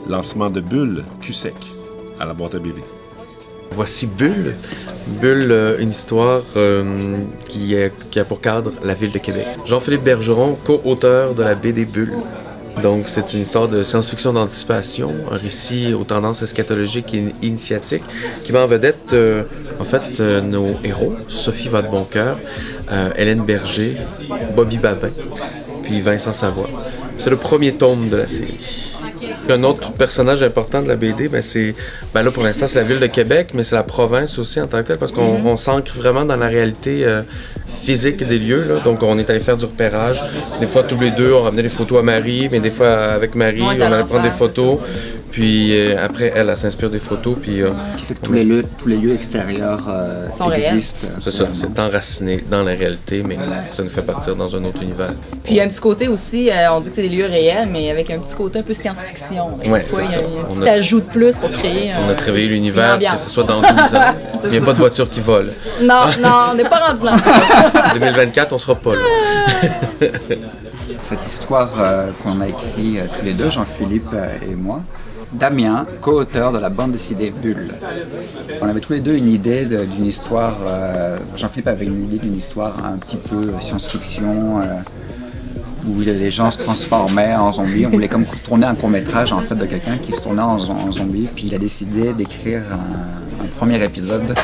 Lancement de Bulle, cul-sec, à la boîte à BD. Voici Bulle. Bulle, une histoire qui a pour cadre la ville de Québec. Jean-Philippe Bergeron, co-auteur de la BD Bulle. Donc, c'est une histoire de science-fiction d'anticipation, un récit aux tendances eschatologiques et initiatiques qui met en vedette, nos héros, Sophie Vadeboncoeur, Hélène Berger, Bobby Babin, puis Vincent Savoie. C'est le premier tome de la série. Un autre personnage important de la BD, là pour l'instant c'est la ville de Québec, mais c'est la province aussi en tant que telle, parce qu'on s'ancre vraiment dans la réalité physique des lieux. Là. Donc on est allé faire du repérage. Des fois tous les deux on ramenait des photos à Marie, mais des fois avec Marie on allait prendre des photos. Puis après elle s'inspire des photos. Puis, ce qui fait que tous les lieux extérieurs existent. C'est ça, c'est enraciné dans la réalité, mais ça nous fait partir dans un autre univers. Puis il y a un petit côté aussi, on dit que c'est des lieux réels, mais avec un petit côté un peu science-fiction. Ouais, il y a un petit ajout de plus pour créer on a travaillé l'univers, que ce soit dans 12 ans. Il n'y a pas de voiture qui vole. Non, on n'est pas rendu là. En 2024, on sera pas là. Cette histoire qu'on a écrite tous les deux, Jean-Philippe et moi, Damien, co-auteur de la bande dessinée Bulle. On avait tous les deux une idée d'une histoire, Jean-Philippe avait une idée d'une histoire un petit peu science-fiction, où les gens se transformaient en zombies. On voulait comme tourner un court-métrage en fait de quelqu'un qui se tournait en zombie, puis il a décidé d'écrire un premier épisode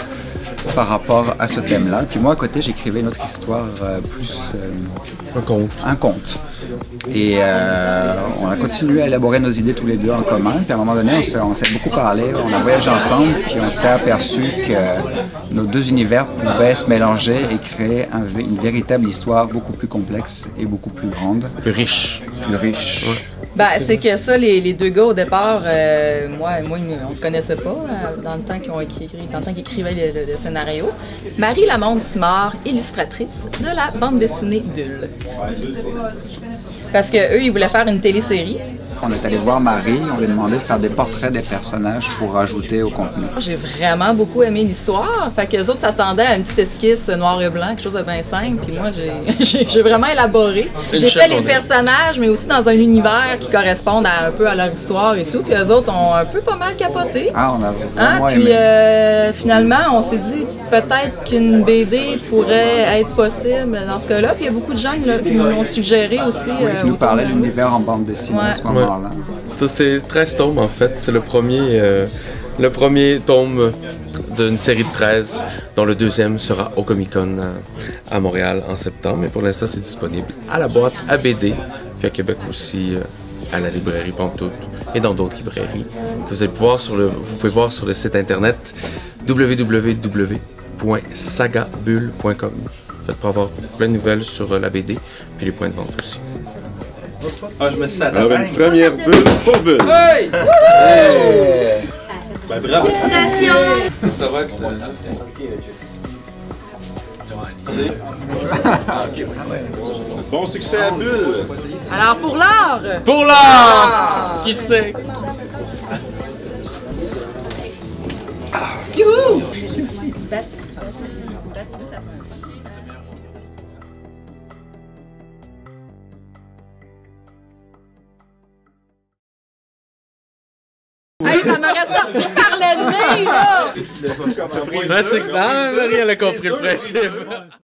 par rapport à ce thème-là. Puis moi, à côté, j'écrivais une autre histoire plus... Un conte. Et on a continué à élaborer nos idées tous les deux en commun. Puis à un moment donné, on s'est beaucoup parlé, on a voyagé ensemble, puis on s'est aperçu que nos deux univers pouvaient se mélanger et créer une véritable histoire beaucoup plus complexe et beaucoup plus grande. Plus riche. Plus riche. Ouais. C'est que ça, les deux gars au départ, moi, on se connaissait pas dans le temps qu'ils écrivaient le scénario. Marie Lamonde-Simard, illustratrice de la bande dessinée Bulle. Parce qu'eux, ils voulaient faire une télésérie. On est allé voir Marie, on lui a demandé de faire des portraits des personnages pour rajouter au contenu. J'ai vraiment beaucoup aimé l'histoire, fait que les autres s'attendaient à une petite esquisse noir et blanc, quelque chose de bien simple, puis moi j'ai vraiment élaboré. J'ai fait les personnages, mais aussi dans un univers qui corresponde un peu à leur histoire et tout, puis eux autres ont un peu pas mal capoté. Ah, on a vraiment aimé. Puis finalement, on s'est dit peut-être qu'une BD pourrait être possible dans ce cas-là, puis il y a beaucoup de gens qui nous l'ont suggéré aussi. Qui nous parlaient de l'univers en bande dessinée à ce moment-là. Ça, c'est 13 tomes en fait. C'est le premier tome d'une série de 13, dont le deuxième sera au Comic-Con à Montréal en septembre. Mais pour l'instant, c'est disponible à la boîte à BD, puis à Québec aussi, à la librairie Pantoute et dans d'autres librairies. Vous pouvez voir sur le site internet www.sagabulle.com. Faites pour avoir plein de nouvelles sur la BD, puis les points de vente aussi. Je me sers. Alors, une première bulle pour Bulle. Hey! Hey! Bravo! Félicitations! Ça va être... Bon succès à Bulle! Alors pour l'art! Pour l'art! Qui sait? Youhou! Hey, ça m'aurait sorti par le nez, là! Marie, elle a compris le principe.